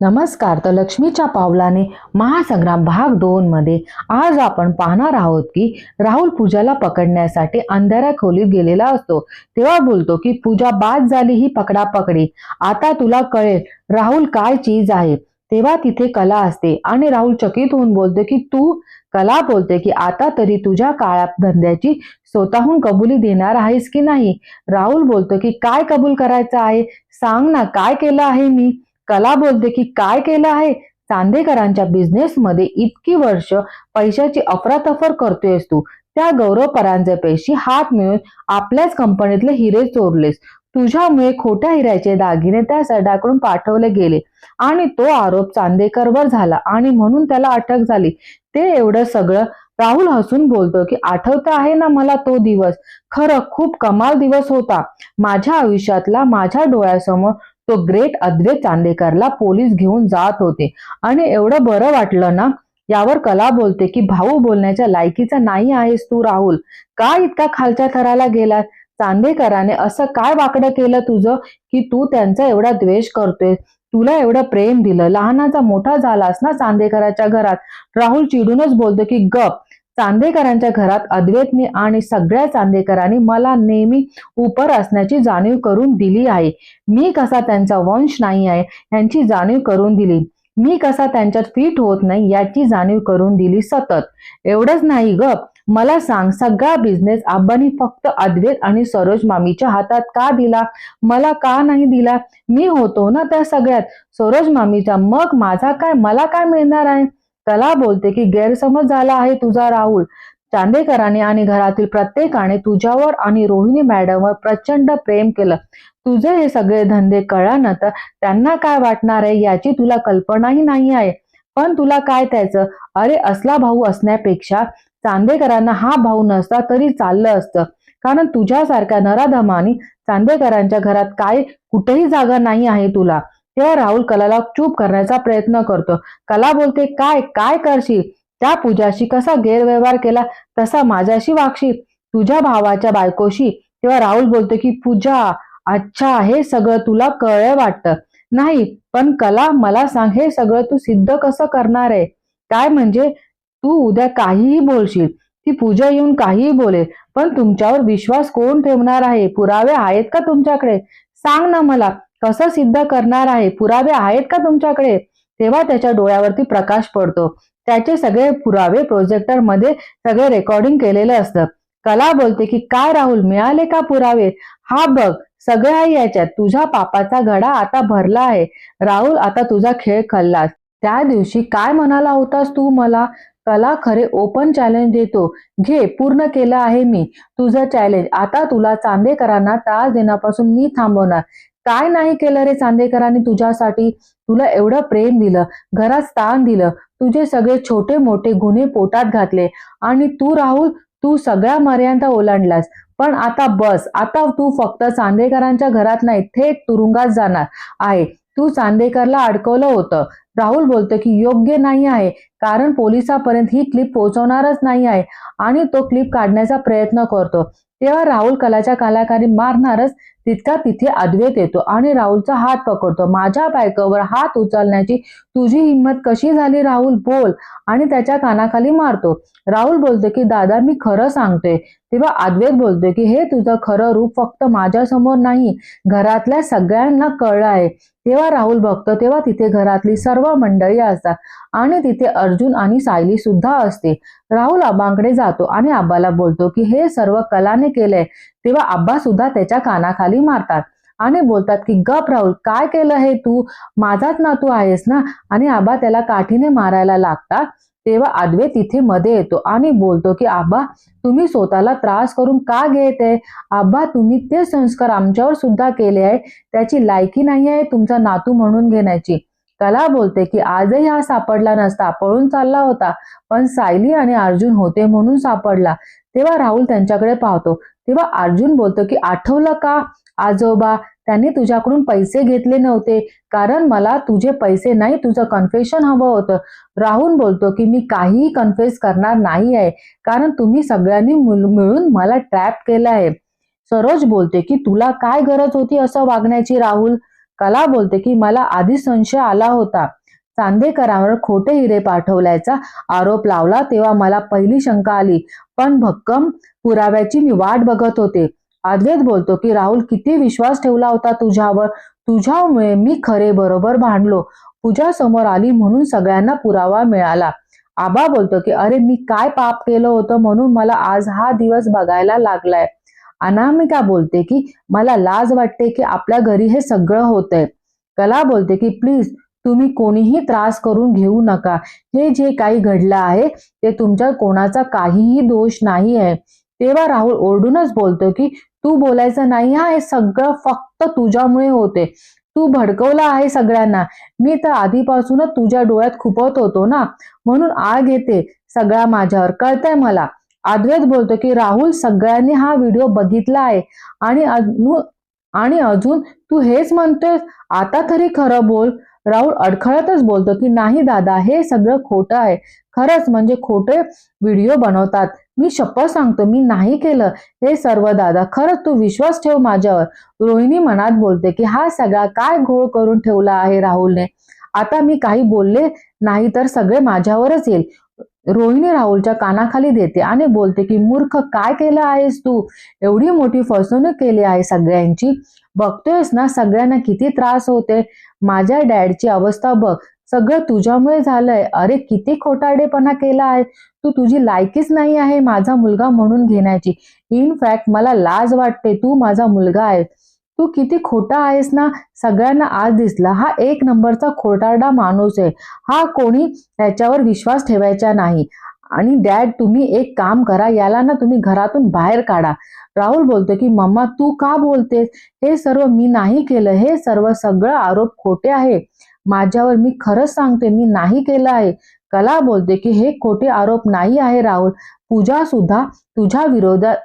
नमस्कार. तर लक्ष्मीच्या पावलाने महासंग्राम भाग 2 मध्ये आज आपण पाहणार आहोत की राहुल पूजाला पकडण्यासाठी अंधाऱ्या खोलीत गेलेला असतो. तेव्हा बोलतो की पूजा बाद झाली ही पकडापकडी. आता तुला कळेल राहुल काय चीज आहे. तेव्हा तिथे कला असते आणि राहुल चकित होऊन बोलतो की तू. कला बोलते की आता तरी तुझ्या काळ्या धंद्याची स्वतःहून कबुली देणार आहेस की नाही. राहुल बोलतो की काय कबूल करायचं आहे, सांग ना काय केलं आहे मी. कला बोलते की काय केलं आहे. चांदेकरांच्या बिझनेसमध्ये इतकी वर्ष पैशाची अफरातफर करतोयस तू. त्या गौरव परांजपेशी हात मिळून आपल्याच कंपनीतले हिरे चोरलेस. तुझ्यामुळे खोट्या हिऱ्याचे दागिने त्या सडाकडून पाठवले गेले आणि तो आरोप चांदेकरवर झाला आणि म्हणून त्याला अटक झाली. ते एवढं सगळं. राहुल हसून बोलतो की आठवतं आहे ना मला तो दिवस. खरं खूप कमाल दिवस होता. माझ्या आयुष्यातला, माझ्या डोळ्यासमोर तो ग्रेट अद्वैत चांदेकरला पोलीस घेऊन जात होते आणि एवढं बरं वाटलं ना. यावर कला बोलते की भाऊ बोलण्याच्या लायकीचा नाही आहेस तू राहुल. का इतका खालच्या थराला गेलास. चांदेकराने असं काय वाकडं केलं तुझं की तू त्यांचा एवढा द्वेष करतोय. तुला एवढं प्रेम दिलं, लहानाचा मोठा झालास ना चांदेकराच्या घरात. राहुल चिडूनच बोलतो की गप. चांदेकरांच्या घरात अद्वैतने आणि सगळ्या चांदेकरांनी मला नेहमी उपर असण्याची जाणीव करून दिली आहे. मी कसा त्यांचा वंश नाही आहे यांची जाणीव करून दिली. मी कसा त्यांच्यात फिट होत नाही याची जाणीव करून दिली सतत. एवढंच नाही ग. मला सांग, सगळा बिझनेस आबांनी फक्त अद्वैत आणि सरोज मामीच्या हातात का दिला. मला का नाही दिला. मी होतो ना त्या सगळ्यात. सरोज मामीचा मग माझा काय, मला काय मिळणार आहे. कला बोलते की गैरसमज झाला आहे तुझा राहुल. चांदेकरांनी आणि घरातील प्रत्येकाने तुझ्यावर आणि रोहिणी मॅडमवर प्रचंड प्रेम केलं. तुझे हे सगळे धंदे कळल्यानंतर त्यांना काय वाटणार आहे याची तुला कल्पनाही नाही आहे. पण तुला काय त्याचं. अरे असला भाऊ असण्यापेक्षा चांदेकरांना हा भाऊ नसता तरी चाललं असतं. कारण तुझ्यासारख्या नराधमानी चांदेकरांच्या घरात काय कुठेही जागा नाही आहे तुला. तेव्हा राहुल कलाला चूप करण्याचा प्रयत्न करतो. कला बोलते काय काय करशील. त्या पूजाशी कसा गैरव्यवहार केला तसा माझ्याशी वागशील, तुझ्या भावाच्या बायकोशी. तेव्हा राहुल बोलतो की पूजा, अच्छा हे सगळं तुला कळलं वाटतं. नाही पण कला मला सांग, हे सगळं तू सिद्ध कसं करणार आहे. काय म्हणजे तू उद्या काहीही बोलशील, ती पूजा येऊन काहीही बोलेल, पण तुमच्यावर विश्वास कोण ठेवणार आहे. पुरावे आहेत का तुमच्याकडे. सांग ना मला कसं सिद्ध करणार आहे. पुरावे आहेत का तुमच्याकडे. तेव्हा त्याच्या डोळ्यावरती प्रकाश पडतो. त्याचे सगळे पुरावे प्रोजेक्टर मध्ये सगळे रेकॉर्डिंग केलेलं असतं. कला बोलते की काय राहुल, मिळाले का पुरावे. हा बघ सगळं आहे याच्यात. तुझ्या पापाचा घडा आता भरला आहे राहुल. आता तुझा खेळ खल्लास. त्या दिवशी काय म्हणाला होतास तू मला. कला खरे ओपन चॅलेंज देतो. घे, पूर्ण केलं आहे मी तुझं चॅलेंज. आता तुला चांदेकरांना त्रास देण्यापासून मी थांबवणार. काय नाही केलं रे चांदेकरांनी तुझ्यासाठी. तुला एवढं प्रेम दिलं, घरात स्थान दिलं, तुझे सगळे छोटे मोठे गुन्हे पोटात घातले आणि तू राहुल, तू सगळ्या मर्यादा ओलांडलास. पण आता बस. आता तू फक्त चांदेकरांच्या घरात नाही, थेट तुरुंगात जाणार आहे. तू चांदेकरला अडकवलं होतं. राहुल बोलतो की योग्य नाही आहे, कारण पोलिसांपर्यंत ही क्लिप पोहोचवणारच नाही आहे आणि तो क्लिप काढण्याचा प्रयत्न करतो. तेव्हा राहुल कलाच्या कालाखाली मारणारच तितका तिथे अद्वैत येतो आणि राहुलचा हात पकडतो. माझ्या बायकोवर हात उचलण्याची तुझी हिंमत कशी झाली राहुल, बोल. आणि त्याच्या कानाखाली मारतो. राहुल बोलतो की दादा मी खरं सांगतोय. तेव्हा अद्वैत बोलतो की हे तुझं खरं रूप फक्त माझ्या समोर नाही, घरातल्या सगळ्यांना कळलं आहे. तेव्हा राहुल बघतो तेव्हा तिथे घरातली सर्व मंडळी असतात आणि तिथे अर्जुन आणि सायली सुद्धा असते. राहुल आबांकडे जातो आणि आबाला बोलतो की हे सर्व कलाने केलंय. तेव्हा आब्बा सुद्धा त्याच्या कानाखाली मारतात आणि बोलतात की गप राहुल, काय केलं हे तू. माझाच नातू आहेस ना. आणि आबा त्याला काठीने मारायला लागतात. तेव्हा अद्वैत तिथे मध्ये येतो आणि बोलतो की आबा तुम्ही स्वतःला त्रास करून का घेते. आबा तुम्ही ते संस्कार आमच्यावर सुद्धा केले आहे. त्याची लायकी नाही आहे तुमचा नातू म्हणून घेण्याची. कला बोलते की आजही हा सापडला नसता, पळून चालला होता, पण सायली आणि अर्जुन होते म्हणून सापडला. तेव्हा राहुल त्यांच्याकडे पाहतो. तेव्हा अर्जुन बोलतो की आठवलं का आजोबा, त्यांनी तुझ्याकडून पैसे घेतले नव्हते, कारण मला तुझे पैसे नाही, तुझं कन्फेशन हवं होतं. राहुल बोलतो की मी काहीही कन्फेस करणार नाही आहे, कारण तुम्ही सगळ्यांनी मिळून मला ट्रॅप केलं आहे. सरोज बोलते की तुला काय गरज होती असं वागण्याची राहुल. कला बोलते की मला आधी संशय आला होता. चांदेकरांवर खोटे हिरे पाठवल्याचा आरोप लावला तेव्हा मला पहिली शंका आली, पण भक्कम पुराव्याची मी वाट बघत होते. अद्वैत बोलतो की राहुल किती विश्वास ठेवला होता तुझ्यावर. तुझ्यामुळे मी खरे बरोबर भांडलो. पूजा समोर आली म्हणून सगळ्यांना पुरावा मिळाला. आबा बोलतो की अरे मी काय पाप केलं होतं म्हणून मला आज हा दिवस बघायला लागलाय. अनामिका बोलते की मला लाज वाटते की आपल्या घरी हे सगळं होतंय. कला बोलते की प्लीज तुम्ही कोणीही त्रास करून घेऊ नका. हे जे काही घडलं आहे ते तुमच्या कोणाचा काहीही दोष नाही आहे. तेव्हा राहुल ओरडूनच बोलतो की तू बोलायचं नाही हा, हे सगळं फक्त तुझ्यामुळे होते. तू भडकवला आहे सगळ्यांना. मी तर आधीपासूनच तुझ्या डोळ्यात खुपत होतो ना, म्हणून आग येते सगळा माझ्यावर, कळतंय मला. अद्वैत बोलतो की राहुल सगळ्यांनी हा व्हिडिओ बघितला आहे आणि अजून तू हेच म्हणतोयस, आता तरी खरं बोल. राहुल अडखळतच बोलतो की नाही दादा, हे सगळं खोटं आहे. खरंच म्हणजे खोटे व्हिडिओ बनवतात. मी शपथ सांगतो मी नाही केलं हे सर्व दादा. खरंच तू विश्वास ठेव माझ्यावर. रोहिणी मनात बोलते की हा सगळा काय घोळ करून ठेवला आहे राहुलने. आता मी काही बोलले नाही तर सगळे माझ्यावरच येईल. रोहिणी राहुलच्या कानाखाली देते आणि बोलते की मूर्ख, काय केलं आहेस तू. एवढी मोठी फसवणूक केली आहे सगळ्यांची. बघतोयस ना सगळ्यांना किती त्रास होते. माझ्या डॅडची अवस्था बघ, सगळं तुझ्यामुळे झालंय. अरे किती खोटारडेपणा केला आहे तू. तुझी लायकीच नाही आहे माझा मुलगा म्हणून घेण्याची. इनफॅक्ट मला लाज वाटते, तू माझा मुलगा आहेस. तू किती खोटा आहेस ना. सगळ्यांना आज दिसला हा एक नंबरचा खोटारडा माणूस आहे. हा कोणी त्याच्यावर विश्वास ठेवायचा नाही. आणि डॅड तुम्ही एक काम करा, याला ना तुम्ही घरातून बाहेर काढा. राहुल बोलतो की मम्मा तू का बोलतेस. हे सर्व मी नाही केलं. हे सगळं आरोप खोटे आहे माझ्यावर. मी खरंच सांगते मी नाही केलं आहे. कला बोलते की हे खोटे आरोप नाही आहे राहुल. पूजा सुद्धा तुझ्या विरोधात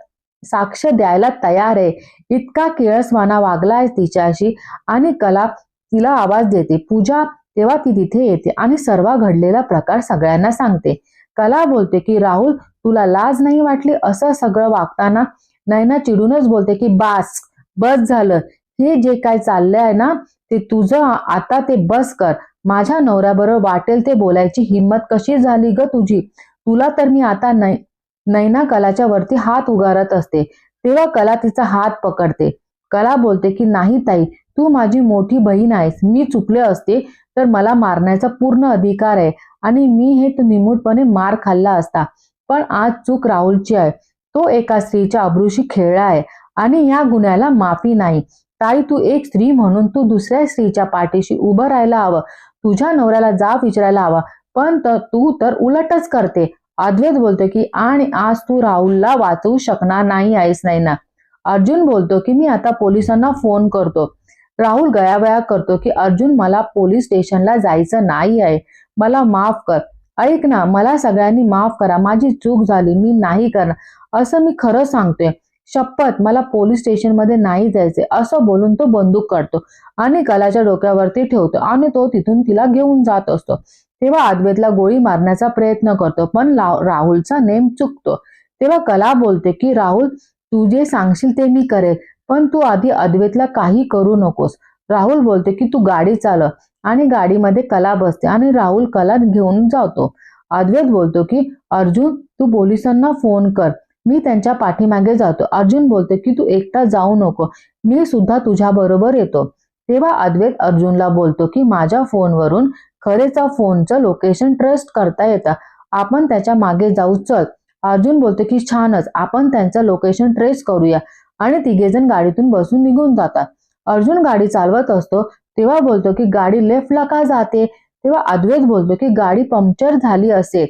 साक्ष द्यायला तयार आहे. इतका किळसवाना वागलाय तिच्याशी. आणि कला तिला आवाज देते. पूजा तेव्हा ती तिथे येते आणि सर्व घडलेला प्रकार सगळ्यांना सांगते. कला बोलते की राहुल तुला लाज नाही वाटली असं सगळं वागताना. नैना चिडूनच बोलते की बस झालं. हे जे काय चाललंय ना ते तुझं, आता ते बस कर. माझ्या नवऱ्याबरोबर वाटेल ते बोलायची हिंमत कशी झाली ग तुझी. तुला तर मी आता नैना कलाच्या वरती हात उगारत असते तेव्हा कला तिचा हात पकडते. कला बोलते की नाही ताई, तू माझी मोठी बहीण आहेस. मी चुकले असते तर मला मारण्याचा पूर्ण अधिकार आहे आणि मी हे निमूटपणे मार खाल्ला असता. पण आज चूक राहुलची आहे. तो एका स्त्रीच्या अब्रूशी खेळला आहे आणि या गुन्ह्याला माफी नाही. ताई तू एक स्त्री म्हणून तू दुसऱ्या स्त्रीच्या पाठीशी उभं राहायला हवं. तुझ्या नवऱ्याला जाब विचारायला हवा. पण तू तर उलटच करते. अद्वैत बोलतो की आणि आज तू राहुलला वाचवू शकणार नाही आहेस नैना. अर्जुन बोलतो की मी आता पोलिसांना फोन करतो. राहुल गयावया करतो की अर्जुन मला पोलीस स्टेशनला जायचं नाही आहे. मला माफ कर. ऐक ना, मला सगळ्यांनी माफ करा. माझी चूक झाली. मी नाही करणार असं मी खरं सांगतोय. शपथ मला पोलीस स्टेशन मध्ये नाही जायचे. असं बोलून तो बंदूक काढतो आणि कलाच्या डोक्यावरती ठेवतो आणि तो तिथून तिला घेऊन जात असतो. तेव्हा अद्वैतला गोळी मारण्याचा प्रयत्न करतो पण राहुलचा नेम चुकतो. तेव्हा कला बोलते की राहुल तू जे सांगशील ते मी करेल, पण तू आधी अद्वैतला काही करू नकोस. राहुल बोलते की तू गाडी चालव आणि गाडीमध्ये कला बसते आणि राहुल कला घेऊन जातो. अद्वैत बोलतो की अर्जुन तू पोलिसांना फोन कर. मी त्यांच्या पाठीमागे जातो. अर्जुन बोलते की तू एकटा जाऊ नको, मी सुद्धा तुझ्या बरोबर येतो. तेव्हा अद्वैत अर्जुनला बोलतो की माझ्या फोनवरून खरेचा फोनचं लोकेशन ट्रेस करता येतं. आपण त्याच्या मागे जाऊ चल. अर्जुन बोलतो की छानच, आपण त्यांचं लोकेशन ट्रेस करूया आणि तिघेजण गाडीतून बसून निघून जातात. अर्जुन गाडी चालवत असतो तेव्हा बोलतो की गाडी लेफ्टला का जाते. तेव्हा अद्वैत बोलतो की गाडी पंक्चर झाली असेल.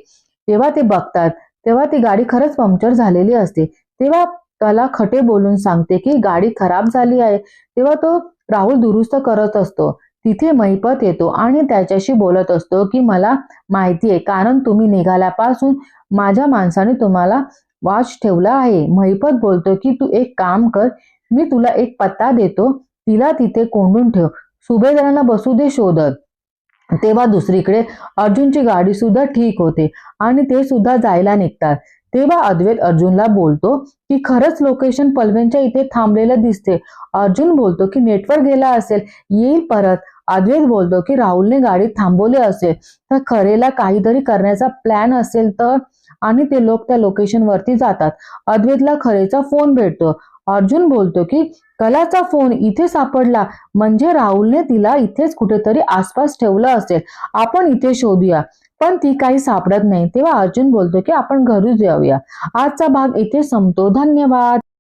तेव्हा ते बघतात तेव्हा ती गाडी खरंच पंक्चर झालेली असते. तेव्हा कला खटे बोलून सांगते की गाडी खराब झाली आहे. तेव्हा तो राहुल दुरुस्त करत असतो. तिथे महिपत येतो आणि त्याच्याशी बोलत असतो की मला माहिती आहे, कारण तुम्ही निघाल्यापासून माझ्या माणसाने तुम्हाला वॉच ठेवला आहे. महिपत बोलतो की तू एक काम कर, मी तुला एक पत्ता देतो, तिला तिथे कोंडून ठेव. सुभेदारांना बसू दे शोधत. तेव्हा दुसरीकडे अर्जुनची गाडी सुद्धा ठीक होते आणि ते सुद्धा जायला निघतात. तेव्हा अद्वैत अर्जुनला बोलतो की खरंच लोकेशन पल्वेंच्या इथे थांबलेलं दिसते. अर्जुन बोलतो की नेटवर्क गेला असेल, येईल परत. अद्वैत बोलतो की राहुलने गाडी थांबवली असेल तर खरेला काहीतरी करण्याचा प्लॅन असेल तर, आणि ते लोक त्या लोकेशन वरती जातात. अद्वैतला खरेचा फोन भेटतो. अर्जुन बोलतो की कलाचा फोन इथे सापडला, म्हणजे राहुलने तिला इथेच कुठेतरी आसपास ठेवलं असेल. आपण इथे शोधूया. पण ती काही सापडत नाही. तेव्हा अर्जुन बोलतो की आपण घरी जाऊया. आजचा भाग इथे संपतो. धन्यवाद.